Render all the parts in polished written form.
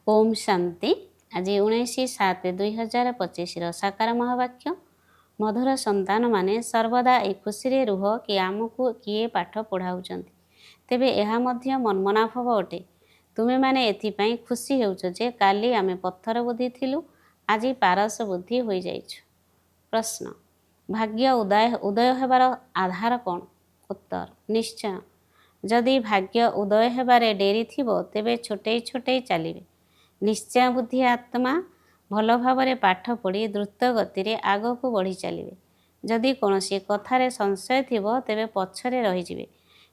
ओम शांति। आज 19/7/2025 साकार महावाक्य। मधुर संतान माने सर्वदा ए खुशी रुह कि आमको किए पाठ पढ़ाऊँच तेबे यह मध्य मनमनाभव अटे। तुमे माने एथिपाई खुशी हेउछ जे काली आमे पत्थर बुद्धि थिलु, आज पारस बुद्धि होई जाइछु। प्रश्न, भाग्य उदय हेबार आधार कौन? उत्तर, निश्चय। जदि भाग्य उदय हेबारे डेरी थिबो तेबे छोटे छोटे चलिबे। निश्चय बुद्धि आत्मा भल भावरे पाठ पढ़ी द्रुत गति रे आग को बढ़ी चलिए। जदि कौनसी कथारे संशय थिबो तेबे पछरे रहिजिबे।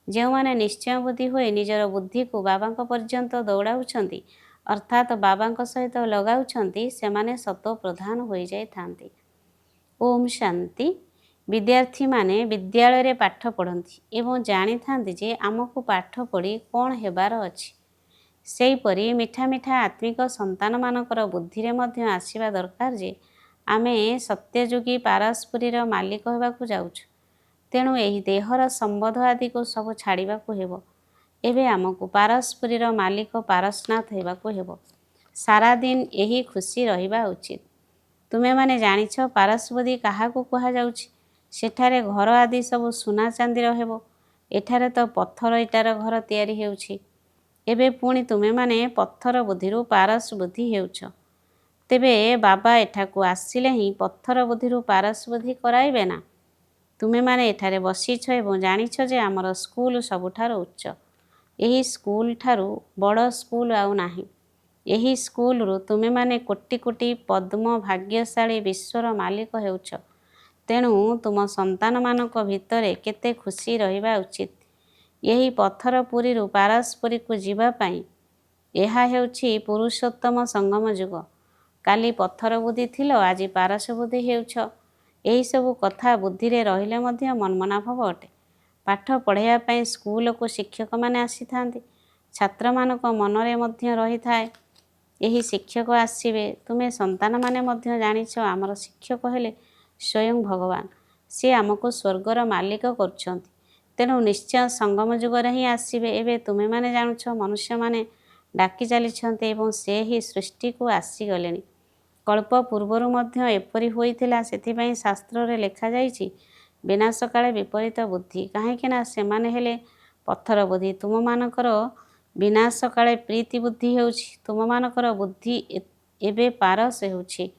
जो माने निश्चय बुद्धि होए निजर बुद्धि को बाबांक पर्यंत दौड़ाउछंती अर्थात बाबांक सहित लगाउछंती सेमाने सतो प्रधान होई जाई थांती। ओम शांति। विद्यार्थी माने विद्यालय रे पाठ पढ़ंती एवं जानी थांती जे आमको पाठ पढ़ी कौन हेबार अछि। सेहीपरि मिठा मिठा आत्मिक संतान मानकर बुद्धि रे मध्य आसीबा दरकार जे आमे सत्ययुगी पारस्परीर मालिक हेबाकु जाउछु। तेणु एही देहर संबंध आदि को सब छाड़िबाकु हेबो। एबे आमको पारस्परीर मालिक पारसनाथ हेबाकु हेबो। सारा दिन एही खुशी रहिबा उचित। तुमे माने जानिछ पारसबुद्धि काहाकु कहा जाउछि। सेठारे घर आदि सब सुना चांदीर हेबो। एठारे तो पत्थर इटार घर तयारी हेउछि। एबे पुणी तुमे माने पत्थर बुद्धिरु पारस बुद्धि हेउछ। तेबे बाबा एठाकु आसिले ही पत्थर बुद्धिरु पारस बुद्धि कराइबे ना। तुमे माने एठारे बसीछ एवं जानिछ जे आमर स्कूल सबुठारु उच्च। एही स्कूल ठारु बड़ स्कूल आउ नाही। एही स्कूल रु तुमे माने कोटि कोटि पद्म भाग्यशाली विश्वर मालिक हेउछ। तेणु तुम संतान मानक भितरे केते खुशी रहिबा उचित। यही पत्थर पुरीरु पारस्परी को जीवा पाई एहा हेउछि पुरुषोत्तम संगम युग। काली पत्थर बुद्धि थिलो, आज पारस बुद्धि हेउछ। एही सबु कथा बुद्धि रे रहिले मध्य मनमनाभव अटे। पाठ पढ़ाइबा पाई स्कूल को शिक्षक माने आसी थांती। छात्र मानक मनरे मध्य रही थाए एही शिक्षक आसीबे। तुमे संतान माने मध्य जानिछ आमर शिक्षक हेले स्वयं भगवान। से आमको स्वर्गर मालिक करछंती। तेणु निश्चय संगम युगरे ही आसीबे। एबे तुमे माने जानुछ मनुष्य माने डाकी चलीछंती एवं से ही सृष्टि को आसी गलेनी। कल्प पूर्वरु मध्य एपरि होइथिला। सेथिपाई शास्त्र रे लेखा जाइछि विनाश काले विपरीत बुद्धि। काहेकि ना सेमाने हेले पत्थर बुद्धि। तुम मानकर विनाश काले प्रीति बुद्धि हेउछि। तुम मानकर बुद्धि एबे पारस हेउछि।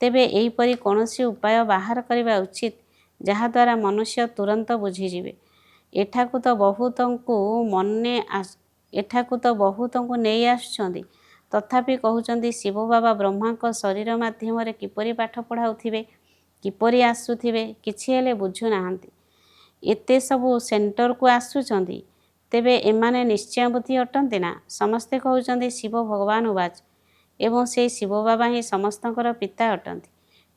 तेबे एहीपरि कौनसी उपाय बाहर करिबा उचित जहा द्वारा मनुष्य तुरंत बुझिजिबे। एठाकु तो बहुतंकु नेई आसुछंती तथापि कहउचंती शिव बाबा ब्रह्मांक शरीर माध्यम किपरि पाठ पढ़ाउथिबे, किपरि आसुथिबे, किछि हेले बुझु नाहांती। एते सबु सेंटर को आसुछंती तेबे एमाने निश्चय बुद्धि अटंती ना। समस्ते कहउचंती शिव भगवान उवाच एवं से शिव बाबा ही समस्तंकर पिता अटंती।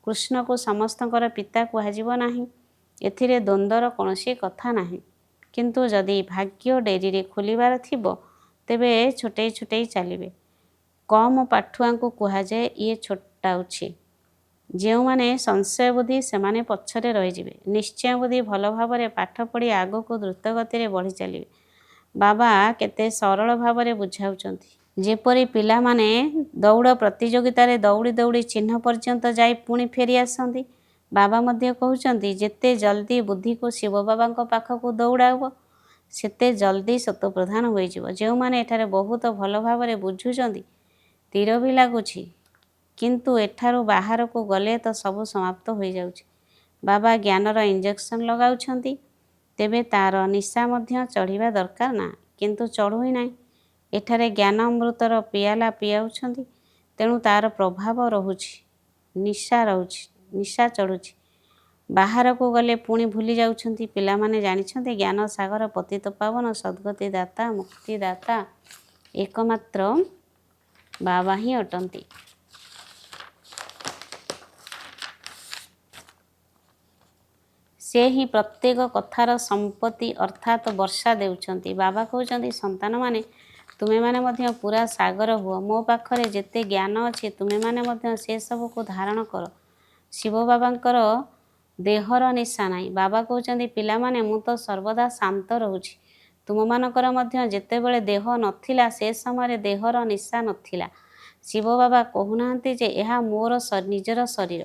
कृष्ण को समस्तंकर पिता कुहाजिबो नाही। एथिरे द्वंद्वर कौनसी कथा नाही। किंतु जदि भाग्य डेरी रे खोलिबार थिबो तेबे छोटे छोटे चलिबे। कम पाठुआ को कुहाजाए ये छोटाउछि। जो माने संशय बुद्धि सेमाने पछरे रहिजिबे। निश्चय बुद्धि भल भावरे पाठ पढ़ी आगो को द्रुत गति रे बढ़ी चलिबे। बाबा केते सरल भावरे बुझाउचंती। जेपरि पिला माने दौड़ प्रतियोगिता रे दौड़ी दौड़ी चिन्ह पर्यंत जाई पुणी फेरी आसंती। बाबा मध्य कहउचंती जेते जल्दी बुद्धि को शिव बाबांक पाखकु दौड़ाबो सेते जल्दी सतो प्रधान होई जिवो। जो माने एठारे बहुत भल भावरे बुझुचंती तीर भी लागुछि किंतु एठारु बाहर को गले तो सब समाप्त होई जाउछि। बाबा ज्ञानर इंजेक्शन लगाउछंती तेबे तार निशा मध्य चढ़िबा दरकार ना, किंतु चढ़ु ही नाही। एठारे ज्ञान अमृतर पियाला पियाउछंती तेणु तार प्रभाव रहुछि, निशा चढ़ुछि। बाहर को गले पुणी भूली जाउछंती। पिला माने जानिछंती ज्ञान सागर पतित पावन सद्गति दाता मुक्ति दाता एकमात्र बाबा ही अटंती। से ही प्रत्येक कथार संपत्ति अर्थात वर्षा देउछंती। बाबा कहउचंती संतान माने तुमे माने मध्य पूरा सागर हुओ। मो पाखरे जेते ज्ञान अछि तुमे माने मध्य से सब को धारण कर। शिव बाबांकर देहर निशा नाही। बाबा कहउचंती पिला माने मु तो सर्वदा शांत रहुछि। तुम मानकर मध्य जेतेबेले देह नथिला से समय देहर निशा नथिला। ଶିବ ବାବା କହୁନାହାନ୍ତି ଯେ ଏହା ମୋର ନିଜର ଶରୀର।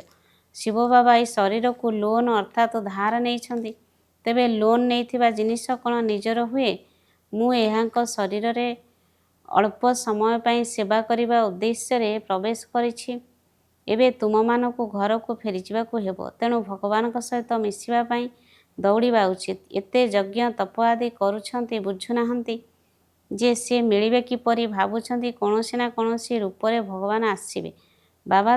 ଶିବ ବାବା ଏହି ଶରୀରକୁ ଲୋନ୍ ଅର୍ଥାତ୍ ଧାର ନେଇଛନ୍ତି। ତେବେ ଲୋନ୍ ନେଇଥିବା ଜିନିଷ କ'ଣ ନିଜର ହୁଏ? ମୁଁ ଏହାଙ୍କ ଶରୀରରେ ଅଳ୍ପ ସମୟ ପାଇଁ ସେବା କରିବା ଉଦ୍ଦେଶ୍ୟରେ ପ୍ରବେଶ କରିଛି। ଏବେ ତୁମମାନଙ୍କୁ ଘରକୁ ଫେରିଯିବାକୁ ହେବ। ତେଣୁ ଭଗବାନଙ୍କ ସହିତ ମିଶିବା ପାଇଁ ଦୌଡ଼ିବା ଉଚିତ। ଏତେ ଯଜ୍ଞ ତପ ଆଦି କରୁଛନ୍ତି, ବୁଝୁନାହାନ୍ତି ଯେ ସେ ମିଳିବେ କିପରି? ଭାବୁଛନ୍ତି କୌଣସି ନା କୌଣସି ରୂପରେ ଭଗବାନ ଆସିବେ। ବାବା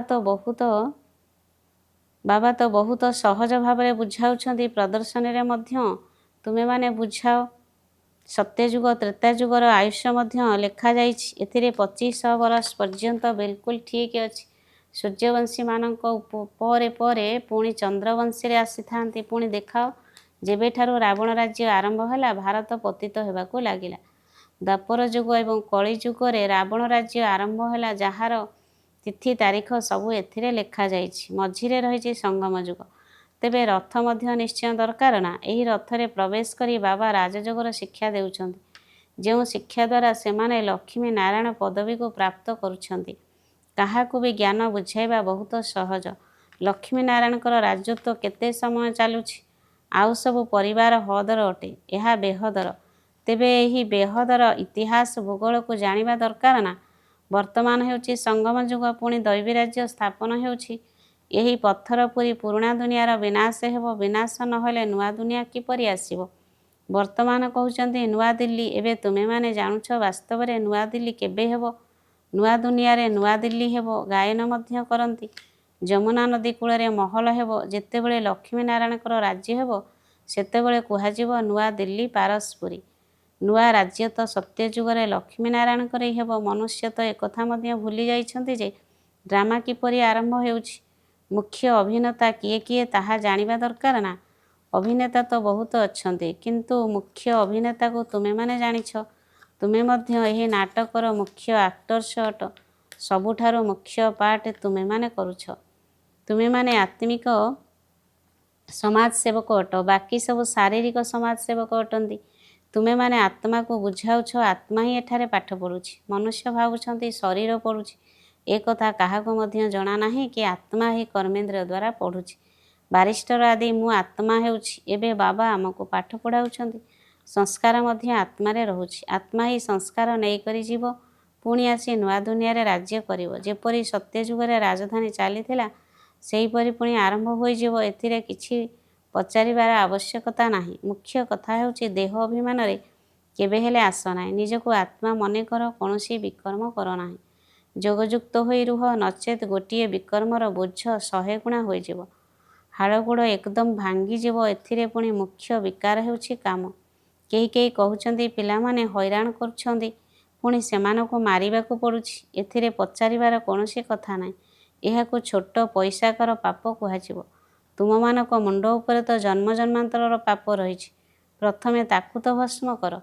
ତ ବହୁତ ସହଜ ଭାବରେ ବୁଝାଉଛନ୍ତି। ପ୍ରଦର୍ଶନୀରେ ମଧ୍ୟ ତୁମେମାନେ ବୁଝାଅ। ସତ୍ୟଯୁଗ ତ୍ରେତାଯୁଗର ଆୟୁଷ ମଧ୍ୟ ଲେଖାଯାଇଛି। ଏଥିରେ 2500 ବରଷ ପର୍ଯ୍ୟନ୍ତ ବିଲକୁଲ ଠିକ୍ ଅଛି। ସୂର୍ଯ୍ୟବଂଶୀମାନଙ୍କ ପରେ ପରେ ପୁଣି ଚନ୍ଦ୍ରବଂଶୀରେ ଆସିଥାନ୍ତି। ପୁଣି ଦେଖାଅ, ଯେବେଠାରୁ ରାବଣ ରାଜ୍ୟ ଆରମ୍ଭ ହେଲା, ଭାରତ ପତିତ ହେବାକୁ ଲାଗିଲା। ଦ୍ୱାପର ଯୁଗ ଏବଂ କଳି ଯୁଗରେ ରାବଣ ରାଜ୍ୟ ଆରମ୍ଭ ହେଲା, ଯାହାର ତିଥି ତାରିଖ ସବୁ ଏଥିରେ ଲେଖାଯାଇଛି। ମଝିରେ ରହିଛି ସଙ୍ଗମ ଯୁଗ। ତେବେ ରଥ ମଧ୍ୟ ନିଶ୍ଚୟ ଦରକାର ନା? ଏହି ରଥରେ ପ୍ରବେଶ କରି ବାବା ରାଜଯୋଗର ଶିକ୍ଷା ଦେଉଛନ୍ତି, ଯେଉଁ ଶିକ୍ଷା ଦ୍ୱାରା ସେମାନେ ଲକ୍ଷ୍ମୀ ନାରାୟଣ ପଦବୀକୁ ପ୍ରାପ୍ତ କରୁଛନ୍ତି। କାହାକୁ ବି ଜ୍ଞାନ ବୁଝାଇବା ବହୁତ ସହଜ। ଲକ୍ଷ୍ମୀ ନାରାୟଣଙ୍କର ରାଜତ୍ୱ କେତେ ସମୟ ଚାଲୁଛି? ଆଉ ସବୁ ପରିବାର ହଦର ଅଟେ। ଏହା ବେହଦର। ତେବେ ଏହି ବେହଦର ଇତିହାସ ଭୂଗୋଳକୁ ଜାଣିବା ଦରକାର ନା? ବର୍ତ୍ତମାନ ହେଉଛି ସଙ୍ଗମ ଯୁଗ। ପୁଣି ଦୈବୀ ରାଜ୍ୟ ସ୍ଥାପନ ହେଉଛି। ଏହି ପଥର ପୁରୀ ପୁରୁଣା ଦୁନିଆର ବିନାଶ ହେବ। ବିନାଶ ନହେଲେ ନୂଆ ଦୁନିଆ କିପରି ଆସିବ? ବର୍ତ୍ତମାନ କହୁଛନ୍ତି ନୂଆଦିଲ୍ଲୀ। ଏବେ ତୁମେମାନେ ଜାଣୁଛ ବାସ୍ତବରେ ନୂଆଦିଲ୍ଲୀ କେବେ ହେବ? ନୂଆ ଦୁନିଆରେ ନୂଆଦିଲ୍ଲୀ ହେବ। ଗାୟନ ମଧ୍ୟ କରନ୍ତି। ଯମୁନା ନଦୀ କୂଳରେ ମହଲ ହେବ। ଯେତେବେଳେ ଲକ୍ଷ୍ମୀ ନାରାୟଣଙ୍କର ରାଜ୍ୟ ହେବ, ସେତେବେଳେ କୁହାଯିବ ନୂଆଦିଲ୍ଲୀ ପାରସପୁରୀ। ନୂଆ ରାଜ୍ୟ ତ ସତ୍ୟ ଯୁଗରେ ଲକ୍ଷ୍ମୀ ନାରାୟଣଙ୍କର ହିଁ ହେବ। ମନୁଷ୍ୟ ତ ଏକଥା ମଧ୍ୟ ଭୁଲି ଯାଇଛନ୍ତି ଯେ ଡ୍ରାମା କିପରି ଆରମ୍ଭ ହେଉଛି। ମୁଖ୍ୟ ଅଭିନେତା କିଏ କିଏ ତାହା ଜାଣିବା ଦରକାର ନା? ଅଭିନେତା ତ ବହୁତ ଅଛନ୍ତି, କିନ୍ତୁ ମୁଖ୍ୟ ଅଭିନେତାକୁ ତୁମେମାନେ ଜାଣିଛ। ତୁମେ ମଧ୍ୟ ଏହି ନାଟକର ମୁଖ୍ୟ ଆକ୍ଟର୍ସ ଅଟ। ସବୁଠାରୁ ମୁଖ୍ୟ ପାର୍ଟ ତୁମେମାନେ କରୁଛ। ତୁମେମାନେ ଆତ୍ମିକ ସମାଜସେବକ ଅଟ। ବାକି ସବୁ ଶାରୀରିକ ସମାଜସେବକ ଅଟନ୍ତି। ତୁମେମାନେ ଆତ୍ମାକୁ ବୁଝାଉଛ। ଆତ୍ମା ହିଁ ଏଠାରେ ପାଠ ପଢ଼ୁଛି। ମନୁଷ୍ୟ ଭାବୁଛନ୍ତି ଶରୀର ପଢ଼ୁଛି। ଏ କଥା କାହାକୁ ମଧ୍ୟ ଜଣା ନାହିଁ କି ଆତ୍ମା ହିଁ କର୍ମେନ୍ଦ୍ରିୟ ଦ୍ୱାରା ପଢ଼ୁଛି। ବାରିଷ୍ଟର ଆଦି ମୁଁ ଆତ୍ମା ହେଉଛି। ଏବେ ବାବା ଆମକୁ ପାଠ ପଢ଼ାଉଛନ୍ତି। ସଂସ୍କାର ମଧ୍ୟ ଆତ୍ମାରେ ରହୁଛି। ଆତ୍ମା ହିଁ ସଂସ୍କାର ନେଇକରି ଯିବ। ପୁଣି ଆସି ନୂଆ ଦୁନିଆରେ ରାଜ୍ୟ କରିବ। ଯେପରି ସତ୍ୟ ଯୁଗରେ ରାଜଧାନୀ ଚାଲିଥିଲା, ସେହିପରି ପୁଣି ଆରମ୍ଭ ହୋଇଯିବ। ଏଥିରେ କିଛି ପଚାରିବାର ଆବଶ୍ୟକତା ନାହିଁ। ମୁଖ୍ୟ କଥା ହେଉଛି ଦେହ ଅଭିମାନରେ କେବେ ହେଲେ ଆସ ନାହିଁ। ନିଜକୁ ଆତ୍ମା ମନେ କର। କୌଣସି ବିକର୍ମ କର ନାହିଁ। ଯୋଗଯୁକ୍ତ ହୋଇ ରୁହ, ନଚେତ୍ ଗୋଟିଏ ବିକର୍ମର ବୋଝ 100 ଗୁଣା ହୋଇଯିବ। ହାଡ଼ଗୋଡ଼ ଏକଦମ ଭାଙ୍ଗିଯିବ। ଏଥିରେ ପୁଣି ମୁଖ୍ୟ ବିକାର ହେଉଛି କାମ। କେହି କେହି କହୁଛନ୍ତି ପିଲାମାନେ ହଇରାଣ କରୁଛନ୍ତି, ପୁଣି ସେମାନଙ୍କୁ ମାରିବାକୁ ପଡ଼ୁଛି। ଏଥିରେ ପଚାରିବାର କୌଣସି କଥା ନାହିଁ। ଏହାକୁ ଛୋଟ ପଇସାକର ପାପ କୁହାଯିବ। ତୁମମାନଙ୍କ ମୁଣ୍ଡ ଉପରେ ତ ଜନ୍ମ ଜନ୍ମାନ୍ତରର ପାପ ରହିଛି। ପ୍ରଥମେ ତାକୁ ତ ଭସ୍ମ କର।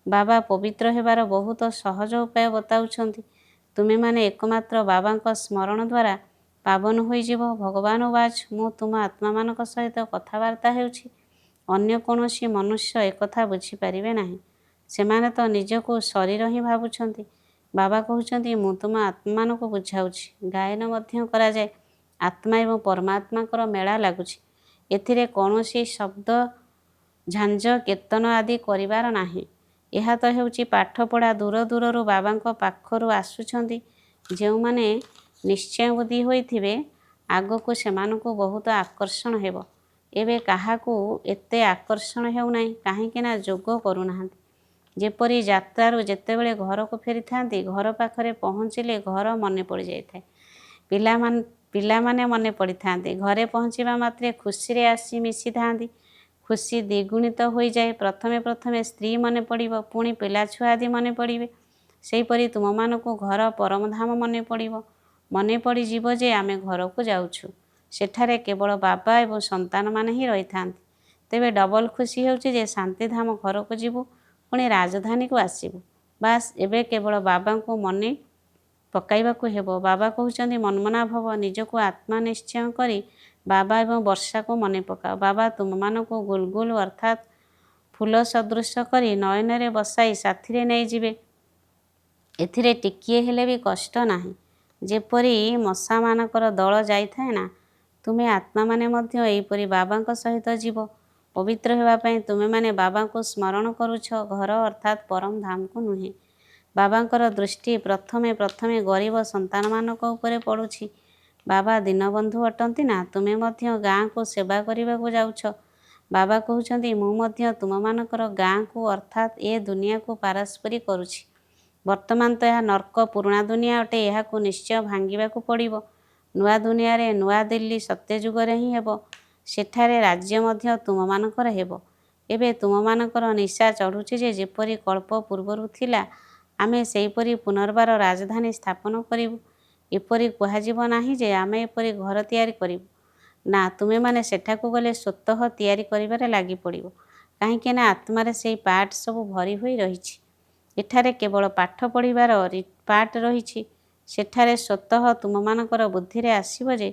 ବାବା ପବିତ୍ର ହେବାର ବହୁତ ସହଜ ଉପାୟ ବତାଉଛନ୍ତି। ତୁମେମାନେ ଏକମାତ୍ର ବାବାଙ୍କ ସ୍ମରଣ ଦ୍ୱାରା ପାବନ ହୋଇଯିବ। ଭଗବାନ ଉବାଚ, ମୁଁ ତୁମ ଆତ୍ମାମାନଙ୍କ ସହିତ କଥାବାର୍ତ୍ତା ହେଉଛି। ଅନ୍ୟ କୌଣସି ମନୁଷ୍ୟ ଏକଥା ବୁଝିପାରିବେ ନାହିଁ। ସେମାନେ ତ ନିଜକୁ ଶରୀର ହିଁ ଭାବୁଛନ୍ତି। ବାବା କହୁଛନ୍ତି ମୁଁ ତୁମ ଆତ୍ମାମାନଙ୍କୁ ବୁଝାଉଛି। ଗାୟନ ମଧ୍ୟ କରାଯାଏ। ଆତ୍ମା ଏବଂ ପରମାତ୍ମାଙ୍କର ମେଳା ଲାଗୁଛି। ଏଥିରେ କୌଣସି ଶବ୍ଦ ଝାଞ୍ଜ କୀର୍ତ୍ତନ ଆଦି କରିବାର ନାହିଁ। ଏହା ତ ହେଉଛି ପାଠପଢ଼ା। ଦୂର ଦୂରରୁ ବାବାଙ୍କ ପାଖରୁ ଆସୁଛନ୍ତି ଯେଉଁମାନେ ନିଶ୍ଚୟ ବୁଦ୍ଧି ହୋଇଥିବେ, ଆଗକୁ ସେମାନଙ୍କୁ ବହୁତ ଆକର୍ଷଣ ହେବ। ଏବେ କାହାକୁ ଏତେ ଆକର୍ଷଣ ହେଉନାହିଁ, କାହିଁକି ନା ଯୋଗ କରୁନାହାନ୍ତି। ଯେପରି ଯାତ୍ରାରୁ ଯେତେବେଳେ ଘରକୁ ଫେରିଥାନ୍ତି, ଘର ପାଖରେ ପହଞ୍ଚିଲେ ଘର ମନେ ପଡ଼ିଯାଇଥାଏ। ପିଲାମାନେ ମନେ ପଡ଼ିଥାନ୍ତି। ଘରେ ପହଞ୍ଚିବା ମାତ୍ରେ ଖୁସିରେ ଆସି ମିଶିଥାନ୍ତି। ଖୁସି ଦ୍ୱିଗୁଣିତ ହୋଇଯାଏ। ପ୍ରଥମେ ପ୍ରଥମେ ସ୍ତ୍ରୀ ମନେ ପଡ଼ିବ, ପୁଣି ପିଲାଛୁଆ ଆଦି ମନେ ପଡ଼ିବେ। ସେହିପରି ତୁମମାନଙ୍କୁ ଘର ପରମଧାମ ମନେ ପଡ଼ିବ। ମନେ ପଡ଼ିଯିବ ଯେ ଆମେ ଘରକୁ ଯାଉଛୁ। ସେଠାରେ କେବଳ ବାବା ଏବଂ ସନ୍ତାନମାନେ ହିଁ ରହିଥାନ୍ତି। ତେବେ ଡବଲ ଖୁସି ହେଉଛି ଯେ ଶାନ୍ତିଧାମ ଘରକୁ ଯିବୁ, ପୁଣି ରାଜଧାନୀକୁ ଆସିବୁ। ବାସ୍, ଏବେ କେବଳ ବାବାଙ୍କୁ ମନେ ପକାଇବାକୁ ହେବ। ବାବା କହୁଛନ୍ତି ମନ୍ମନା ଭବ। ନିଜକୁ ଆତ୍ମା ନିଶ୍ଚୟ କରି ବାବା ଏବଂ ବର୍ଷାକୁ ମନେ ପକାଅ। ବାବା ତୁମମାନଙ୍କୁ ଗୁଲଗୁଲ ଅର୍ଥାତ୍ ଫୁଲ ସଦୃଶ କରି ନୟନରେ ବସାଇ ସାଥିରେ ନେଇଯିବେ। ଏଥିରେ ଟିକିଏ ହେଲେ ବି କଷ୍ଟ ନାହିଁ। ଯେପରି ମଶାମାନଙ୍କର ଦଳ ଯାଇଥାଏ ନା, ତୁମେ ଆତ୍ମାମାନେ ମଧ୍ୟ ଏହିପରି ବାବାଙ୍କ ସହିତ ଯିବ। ପବିତ୍ର ହେବା ପାଇଁ ତୁମେମାନେ ବାବାଙ୍କୁ ସ୍ମରଣ କରୁଛ, ଘର ଅର୍ଥାତ୍ ପରମ ଧାମକୁ ନୁହେଁ। ବାବାଙ୍କର ଦୃଷ୍ଟି ପ୍ରଥମେ ପ୍ରଥମେ ଗରିବ ସନ୍ତାନମାନଙ୍କ ଉପରେ ପଡ଼ୁଛି। ବାବା ଦୀନବନ୍ଧୁ ଅଟନ୍ତି ନା? ତୁମେ ମଧ୍ୟ ଗାଁକୁ ସେବା କରିବାକୁ ଯାଉଛ। ବାବା କହୁଛନ୍ତି, ମୁଁ ମଧ୍ୟ ତୁମମାନଙ୍କର ଗାଁକୁ ଅର୍ଥାତ୍ ଏ ଦୁନିଆକୁ ପାରସ୍ପରି କରୁଛି। ବର୍ତ୍ତମାନ ତ ଏହା ନର୍କ, ପୁରୁଣା ଦୁନିଆ ଅଟେ। ଏହାକୁ ନିଶ୍ଚୟ ଭାଙ୍ଗିବାକୁ ପଡ଼ିବ। ନୂଆ ଦୁନିଆରେ, ନୂଆ ଦିଲ୍ଲୀ ସତ୍ୟଯୁଗରେ ହିଁ ହେବ। ସେଠାରେ ରାଜ୍ୟ ମଧ୍ୟ ତୁମମାନଙ୍କର ହେବ। ଏବେ ତୁମମାନଙ୍କର ନିଶା ଚଢ଼ୁଛି ଯେ ଯେପରି କଳ୍ପ ପୂର୍ବରୁ ଥିଲା, ଆମେ ସେହିପରି ପୁନର୍ବାର ରାଜଧାନୀ ସ୍ଥାପନ କରିବୁ। ଏପରି କୁହାଯିବ ନାହିଁ ଯେ ଆମେ ଏପରି ଘର ତିଆରି କରିବୁ। ନା, ତୁମେମାନେ ସେଠାକୁ ଗଲେ ସ୍ୱତଃ ତିଆରି କରିବାରେ ଲାଗିପଡ଼ିବ। କାହିଁକି ନା ଆତ୍ମାରେ ସେହି ପାର୍ଟ ସବୁ ଭରି ହୋଇ ରହିଛି। ଏଠାରେ କେବଳ ପାଠ ପଢ଼ିବାର ପାର୍ଟ ରହିଛି। ସେଠାରେ ସ୍ୱତଃ ତୁମମାନଙ୍କର ବୁଦ୍ଧିରେ ଆସିବ ଯେ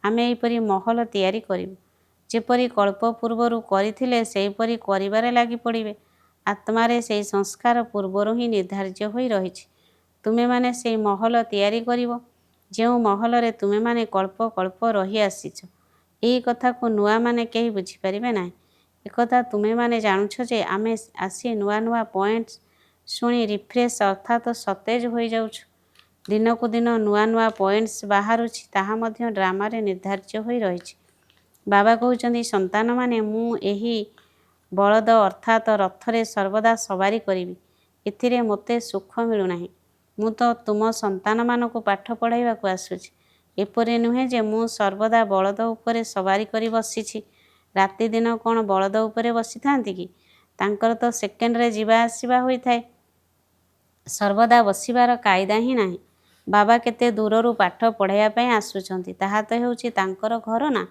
ଆମେ ଏହିପରି ମହଲ ତିଆରି କରିବୁ। ଯେପରି କଳ୍ପ ପୂର୍ବରୁ କରିଥିଲେ ସେହିପରି କରିବାରେ ଲାଗିପଡ଼ିବେ। ଆତ୍ମାରେ ସେହି ସଂସ୍କାର ପୂର୍ବରୁ ହିଁ ନିର୍ଦ୍ଧାର୍ଯ୍ୟ ହୋଇ ରହିଛି। ତୁମେମାନେ ସେହି ମହଲ ତିଆରି କରିବ, ଯେଉଁ ମହଲରେ ତୁମେମାନେ କଳ୍ପ କଳ୍ପ ରହି ଆସିଛ। ଏହି କଥାକୁ ନୂଆମାନେ କେହି ବୁଝିପାରିବେ ନାହିଁ। ଏକଥା ତୁମେମାନେ ଜାଣୁଛ ଯେ ଆମେ ଆସି ନୂଆ ନୂଆ ପଏଣ୍ଟ ଶୁଣି ରିଫ୍ରେଶ ଅର୍ଥାତ୍ ସତେଜ ହୋଇଯାଉଛୁ। ଦିନକୁ ଦିନ ନୂଆ ନୂଆ ପଏଣ୍ଟସ୍ ବାହାରୁଛି, ତାହା ମଧ୍ୟ ଡ୍ରାମାରେ ନିର୍ଦ୍ଧାର୍ଯ୍ୟ ହୋଇ ରହିଛି। ବାବା କହୁଛନ୍ତି, ସନ୍ତାନମାନେ, ମୁଁ ଏହି ବଳଦ ଅର୍ଥାତ୍ ରଥରେ ସର୍ବଦା ସବାରି କରିବି। ଏଥିରେ ମୋତେ ସୁଖ ମିଳୁନାହିଁ। ମୁଁ ତ ତୁମ ସନ୍ତାନମାନଙ୍କୁ ପାଠ ପଢ଼ାଇବାକୁ ଆସୁଛି। ଏପରି ନୁହେଁ ଯେ ମୁଁ ସର୍ବଦା ବଳଦ ଉପରେ ସବାରି କରି ବସିଛି। ରାତିଦିନ କ'ଣ ବଳଦ ଉପରେ ବସିଥାନ୍ତି କି? ତାଙ୍କର ତ ସେକେଣ୍ଡରେ ଯିବା ଆସିବା ହୋଇଥାଏ। ସର୍ବଦା ବସିବାର କାଇଦା ହିଁ ନାହିଁ। ବାବା କେତେ ଦୂରରୁ ପାଠ ପଢ଼ାଇବା ପାଇଁ ଆସୁଛନ୍ତି। ତାହା ତ ହେଉଛି ତାଙ୍କର ଘର ନା।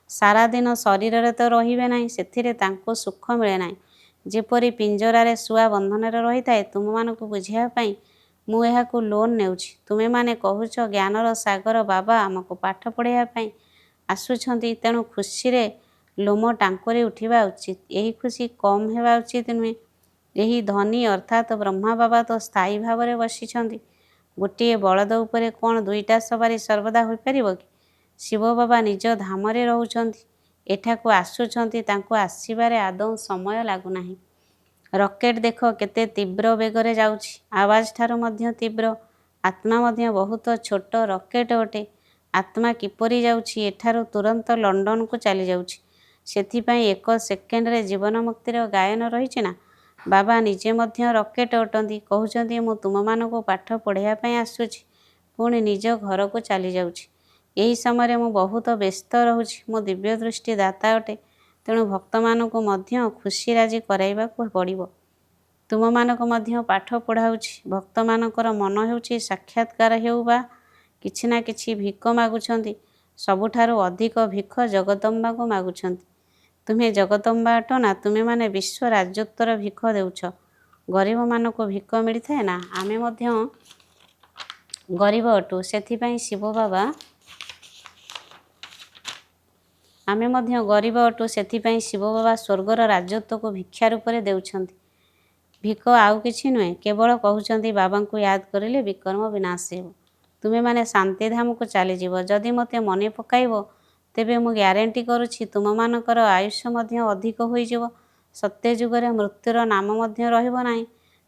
ସାରାଦିନ ଶରୀରରେ ତ ରହିବେ ନାହିଁ, ସେଥିରେ ତାଙ୍କୁ ସୁଖ ମିଳେ ନାହିଁ। ଯେପରି ପିଞ୍ଜରାରେ ଶୁଆ ବନ୍ଧନରେ ରହିଥାଏ। ତୁମମାନଙ୍କୁ ବୁଝାଇବା ପାଇଁ ମୁଁ ଏହାକୁ ଲୋନ୍ ନେଉଛି। ତୁମେମାନେ କହୁଛ, ଜ୍ଞାନର ସାଗର ବାବା ଆମକୁ ପାଠ ପଢ଼ାଇବା ପାଇଁ ଆସୁଛନ୍ତି, ତେଣୁ ଖୁସିରେ ଲୋମ ଟାଙ୍କୁରି ଉଠିବା ଉଚିତ। ଏହି ଖୁସି କମ୍ ହେବା ଉଚିତ ନୁହେଁ। ଏହି ଧନୀ ଅର୍ଥାତ୍ ବ୍ରହ୍ମା ବାବା ତ ସ୍ଥାୟୀ ଭାବରେ ବସିଛନ୍ତି। ଗୋଟିଏ ବଳଦ ଉପରେ କ'ଣ ଦୁଇଟା ସବାରି ସର୍ବଦା ହୋଇପାରିବ କି? ଶିବ ବାବା ନିଜ ଧାମରେ ରହୁଛନ୍ତି, ଏଠାକୁ ଆସୁଛନ୍ତି। ତାଙ୍କୁ ଆସିବାରେ ଆଦୌ ସମୟ ଲାଗୁନାହିଁ। ରକେଟ୍ ଦେଖ କେତେ ତୀବ୍ର ବେଗରେ ଯାଉଛି। ଆୱାଜଠାରୁ ମଧ୍ୟ ତୀବ୍ର। ଆତ୍ମା ମଧ୍ୟ ବହୁତ ଛୋଟ ରକେଟ୍ ଅଟେ। ଆତ୍ମା କିପରି ଯାଉଛି? ଏଠାରୁ ତୁରନ୍ତ ଲଣ୍ଡନକୁ ଚାଲିଯାଉଛି। ସେଥିପାଇଁ 1 ସେକେଣ୍ଡରେ ଜୀବନ ମୁକ୍ତିର ଗାୟନ ରହିଛି ନା। ବାବା ନିଜେ ମଧ୍ୟ ରକେଟ୍ ଅଟନ୍ତି। କହୁଛନ୍ତି, ମୁଁ ତୁମମାନଙ୍କୁ ପାଠ ପଢ଼ାଇବା ପାଇଁ ଆସୁଛି, ପୁଣି ନିଜ ଘରକୁ ଚାଲିଯାଉଛି। ଏହି ସମୟରେ ମୁଁ ବହୁତ ବ୍ୟସ୍ତ ରହୁଛି। ମୁଁ ଦିବ୍ୟ ଦୃଷ୍ଟି ଦାତା ଅଟେ, ତେଣୁ ଭକ୍ତମାନଙ୍କୁ ମଧ୍ୟ ଖୁସି ରାଜି କରାଇବାକୁ ପଡ଼ିବ। ତୁମମାନଙ୍କୁ ମଧ୍ୟ ପାଠ ପଢ଼ାଉଛି। ଭକ୍ତମାନଙ୍କର ମନ ହେଉଛି ସାକ୍ଷାତକାର ହେଉ ବା କିଛି ନା କିଛି ଭିକ ମାଗୁଛନ୍ତି। ସବୁଠାରୁ ଅଧିକ ଭିକ ଜଗଦମ୍ବାକୁ ମାଗୁଛନ୍ତି। ତୁମେ ଜଗଦମ୍ବା ଅଟ ନା? ତୁମେମାନେ ବିଶ୍ୱ ରାଜତ୍ୱର ଭିକ ଦେଉଛ। ଗରିବମାନଙ୍କୁ ଭିକ ମିଳିଥାଏ ନା? ଆମେ ମଧ୍ୟ ଗରିବ ଅଟୁ। ସେଥିପାଇଁ ଶିବ ବାବା ସ୍ୱର୍ଗର ରାଜତ୍ୱକୁ ଭିକ୍ଷା ରୂପରେ ଦେଉଛନ୍ତି। ଭିକ ଆଉ କିଛି ନୁହେଁ, କେବଳ କହୁଛନ୍ତି ବାବାଙ୍କୁ ୟାଦ କରିଲେ ବିକର୍ମ ବିନାଶ ହେବ। ତୁମେମାନେ ଶାନ୍ତିଧାମକୁ ଚାଲିଯିବ। ଯଦି ମୋତେ ମନେ ପକାଇବ, ତେବେ ମୁଁ ଗ୍ୟାରେଣ୍ଟି କରୁଛି ତୁମମାନଙ୍କର ଆୟୁଷ ମଧ୍ୟ ଅଧିକ ହୋଇଯିବ। ସତ୍ୟଯୁଗରେ ମୃତ୍ୟୁର ନାମ ମଧ୍ୟ ରହିବ ନାହିଁ।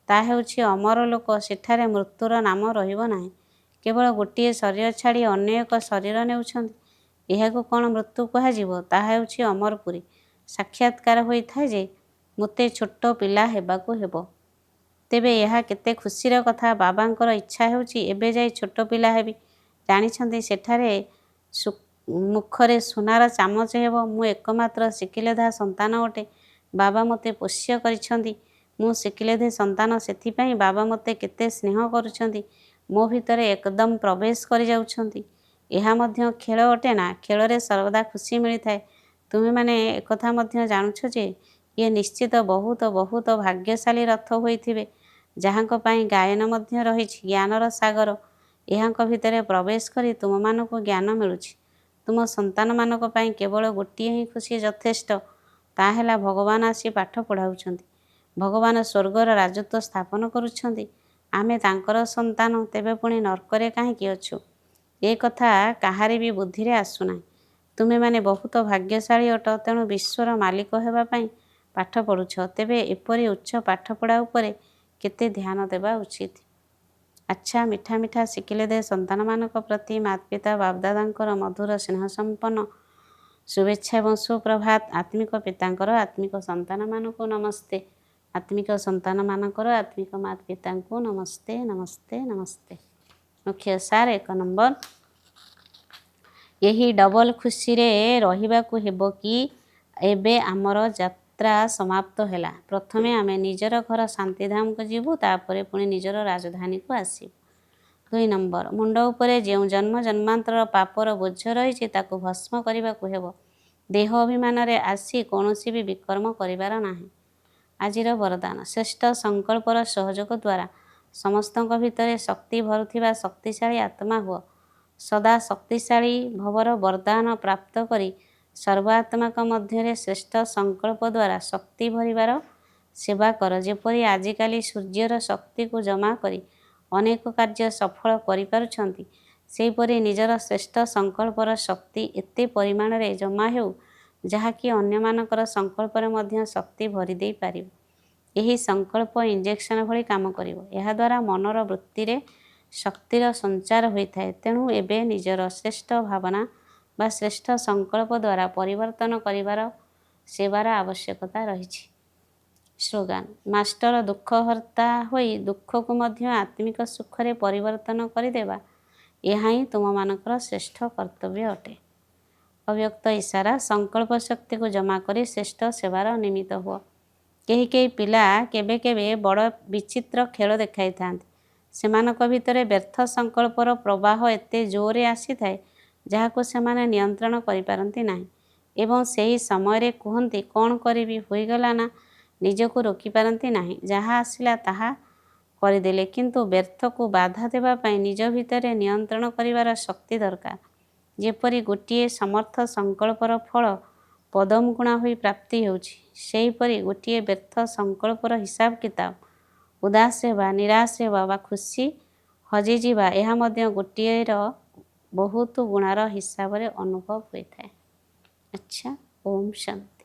ତାହା ହେଉଛି ଅମର ଲୋକ। ସେଠାରେ ମୃତ୍ୟୁର ନାମ ରହିବ ନାହିଁ। କେବଳ ଗୋଟିଏ ଶରୀର ଛାଡ଼ି ଅନ୍ୟ ଏକ ଶରୀର ନେଉଛନ୍ତି। ଏହାକୁ କ'ଣ ମୃତ୍ୟୁ କୁହାଯିବ? ତାହା ହେଉଛି ଅମରପୁରୀ। ସାକ୍ଷାତକାର ହୋଇଥାଏ ଯେ ମୋତେ ଛୋଟ ପିଲା ହେବାକୁ ହେବ। ତେବେ ଏହା କେତେ ଖୁସିର କଥା। ବାବାଙ୍କର ଇଚ୍ଛା ହେଉଛି ଏବେ ଯାଇ ଛୋଟ ପିଲା ହେବି। ଜାଣିଛନ୍ତି, ସେଠାରେ ମୁଖରେ ସୁନାର ଚାମଚ ହେବ। ମୁଁ ଏକମାତ୍ର ଶିକିଲେଧା ସନ୍ତାନ ଅଟେ। ବାବା ମୋତେ ପୋଷ୍ୟ କରିଛନ୍ତି। ମୁଁ ଶିକିଲେଧେ ସନ୍ତାନ। ସେଥିପାଇଁ ବାବା ମୋତେ କେତେ ସ୍ନେହ କରୁଛନ୍ତି। ମୋ ଭିତରେ ଏକଦମ ପ୍ରବେଶ କରିଯାଉଛନ୍ତି। ଏହା ମଧ୍ୟ ଖେଳ ଅଟେ ନା? ଖେଳରେ ସର୍ବଦା ଖୁସି ମିଳିଥାଏ। ତୁମେମାନେ ଏକଥା ମଧ୍ୟ ଜାଣୁଛ ଯେ ଇଏ ନିଶ୍ଚିତ ବହୁତ ବହୁତ ଭାଗ୍ୟଶାଳୀ ରଥ ହୋଇଥିବେ, ଯାହାଙ୍କ ପାଇଁ ଗାୟନ ମଧ୍ୟ ରହିଛି। ଜ୍ଞାନର ସାଗର, ଏହାଙ୍କ ଭିତରେ ପ୍ରବେଶ କରି ତୁମମାନଙ୍କୁ ଜ୍ଞାନ ମିଳୁଛି। ତୁମ ସନ୍ତାନମାନଙ୍କ ପାଇଁ କେବଳ ଗୋଟିଏ ହିଁ ଖୁସି ଯଥେଷ୍ଟ। ତାହା ହେଲା ଭଗବାନ ଆସି ପାଠ ପଢ଼ାଉଛନ୍ତି। ଭଗବାନ ସ୍ୱର୍ଗର ରାଜତ୍ୱ ସ୍ଥାପନ କରୁଛନ୍ତି। ଆମେ ତାଙ୍କର ସନ୍ତାନ। ତେବେ ପୁଣି ନର୍କରେ କାହିଁକି ଅଛୁ? ଏ କଥା କାହାରି ବି ବୁଦ୍ଧିରେ ଆସୁନାହିଁ। ତୁମେମାନେ ବହୁତ ଭାଗ୍ୟଶାଳୀ ଅଟ, ତେଣୁ ବିଶ୍ୱର ମାଲିକ ହେବା ପାଇଁ ପାଠ ପଢ଼ୁଛ। ତେବେ ଏପରି ଉଚ୍ଚ ପାଠପଢ଼ା ଉପରେ କେତେ ଧ୍ୟାନ ଦେବା ଉଚିତ? ଆଚ୍ଛା, ମିଠା ମିଠା ଶିଖିଲେ ଦେ ସନ୍ତାନମାନଙ୍କ ପ୍ରତି ମାତାପିତା ବାପଦାଦାଙ୍କର ମଧୁର ସ୍ନେହସମ୍ପନ୍ନ ଶୁଭେଚ୍ଛା ଏବଂ ସୁପ୍ରଭାତ। ଆତ୍ମିକ ପିତାଙ୍କର ଆତ୍ମିକ ସନ୍ତାନମାନଙ୍କୁ ନମସ୍ତେ। ଆତ୍ମିକ ସନ୍ତାନମାନଙ୍କର ଆତ୍ମିକ ମାତାପିତାଙ୍କୁ ନମସ୍ତେ ନମସ୍ତେ ନମସ୍ତେ। ମୁଖ୍ୟ ସାର 1 ନମ୍ବର, ଏହି ଡବଲ ଖୁସିରେ ରହିବାକୁ ହେବ କି ଏବେ ଆମର ଯାତ୍ରା ସମାପ୍ତ ହେଲା। ପ୍ରଥମେ ଆମେ ନିଜର ଘର ଶାନ୍ତିଧାମକୁ ଯିବୁ, ତାପରେ ପୁଣି ନିଜର ରାଜଧାନୀକୁ ଆସିବୁ। 2 ନମ୍ବର, ମୁଣ୍ଡ ଉପରେ ଯେଉଁ ଜନ୍ମ ଜନ୍ମାନ୍ତରର ପାପର ବୋଝ ରହିଛି ତାକୁ ଭସ୍ମ କରିବାକୁ ହେବ। ଦେହ ଅଭିମାନରେ ଆସି କୌଣସି ବି ବିକର୍ମ କରିବାର ନାହିଁ। ଆଜିର ବରଦାନ, ଶ୍ରେଷ୍ଠ ସଂକଳ୍ପର ସହଯୋଗ ଦ୍ୱାରା ସମସ୍ତଙ୍କ ଭିତରେ ଶକ୍ତି ଭରୁଥିବା ଶକ୍ତିଶାଳୀ ଆତ୍ମା ହୁଅ। ସଦା ଶକ୍ତିଶାଳୀ ଭବର ବରଦାନ ପ୍ରାପ୍ତ କରି ସର୍ବାତ୍ମାଙ୍କ ମଧ୍ୟରେ ଶ୍ରେଷ୍ଠ ସଂକଳ୍ପ ଦ୍ୱାରା ଶକ୍ତି ଭରିବାର ସେବା କର। ଯେପରି ଆଜିକାଲି ସୂର୍ଯ୍ୟର ଶକ୍ତିକୁ ଜମା କରି ଅନେକ କାର୍ଯ୍ୟ ସଫଳ କରିପାରୁଛନ୍ତି, ସେହିପରି ନିଜର ଶ୍ରେଷ୍ଠ ସଂକଳ୍ପର ଶକ୍ତି ଏତେ ପରିମାଣରେ ଜମା ହେଉ ଯାହାକି ଅନ୍ୟମାନଙ୍କର ସଂକଳ୍ପରେ ମଧ୍ୟ ଶକ୍ତି ଭରି ଦେଇପାରିବ। ଏହି ସଂକଳ୍ପ ଇଞ୍ଜେକ୍ସନ ଭଳି କାମ କରିବ। ଏହାଦ୍ୱାରା ମନର ବୃତ୍ତିରେ ଶକ୍ତିର ସଞ୍ଚାର ହୋଇଥାଏ। ତେଣୁ ଏବେ ନିଜର ଶ୍ରେଷ୍ଠ ଭାବନା ବା ଶ୍ରେଷ୍ଠ ସଂକଳ୍ପ ଦ୍ୱାରା ପରିବର୍ତ୍ତନ କରିବାର ସେବାର ଆବଶ୍ୟକତା ରହିଛି। ସ୍ଲୋଗାନ, ମାଷ୍ଟର ଦୁଃଖହର୍ତ୍ତା ହୋଇ ଦୁଃଖକୁ ମଧ୍ୟ ଆତ୍ମିକ ସୁଖରେ ପରିବର୍ତ୍ତନ କରିଦେବା, ଏହା ହିଁ ତୁମମାନଙ୍କର ଶ୍ରେଷ୍ଠ କର୍ତ୍ତବ୍ୟ ଅଟେ। ଅବ୍ୟକ୍ତ ଇସାରା, ସଂକଳ୍ପ ଶକ୍ତିକୁ ଜମା କରି ଶ୍ରେଷ୍ଠ ସେବାର ନିମିତ୍ତ ହୁଅ। କେହି କେହି ପିଲା କେବେ କେବେ ବଡ଼ ବିଚିତ୍ର ଖେଳ ଦେଖାଇଥାନ୍ତି। ସେମାନଙ୍କ ଭିତରେ ବ୍ୟର୍ଥ ସଂକଳ୍ପର ପ୍ରବାହ ଏତେ ଜୋରରେ ଆସିଥାଏ ଯାହାକୁ ସେମାନେ ନିୟନ୍ତ୍ରଣ କରିପାରନ୍ତି ନାହିଁ ଏବଂ ସେହି ସମୟରେ କୁହନ୍ତି, କ'ଣ କରିବି, ହୋଇଗଲା ନା। ନିଜକୁ ରୋକିପାରନ୍ତି ନାହିଁ। ଯାହା ଆସିଲା ତାହା କରିଦେଲେ। କିନ୍ତୁ ବ୍ୟର୍ଥକୁ ବାଧା ଦେବା ପାଇଁ ନିଜ ଭିତରେ ନିୟନ୍ତ୍ରଣ କରିବାର ଶକ୍ତି ଦରକାର। ଯେପରି ଗୋଟିଏ ସମର୍ଥ ସଂକଳ୍ପର ଫଳ ପଦମଗୁଣା ହୋଇ ପ୍ରାପ୍ତି ହେଉଛି, ସେହିପରି ଗୋଟିଏ ବ୍ୟର୍ଥ ସଂକଳ୍ପର ହିସାବ କିତାବ, ଉଦାସ ହେବା, ନିରାଶ ହେବା ବା ଖୁସି ହଜିଯିବା, ଏହା ମଧ୍ୟ ଗୋଟିଏର ବହୁତ ଗୁଣାର ହିସାବରେ ଅନୁଭବ ହୋଇଥାଏ। ଆଚ୍ଛା, ଓମ୍ ଶାନ୍ତି।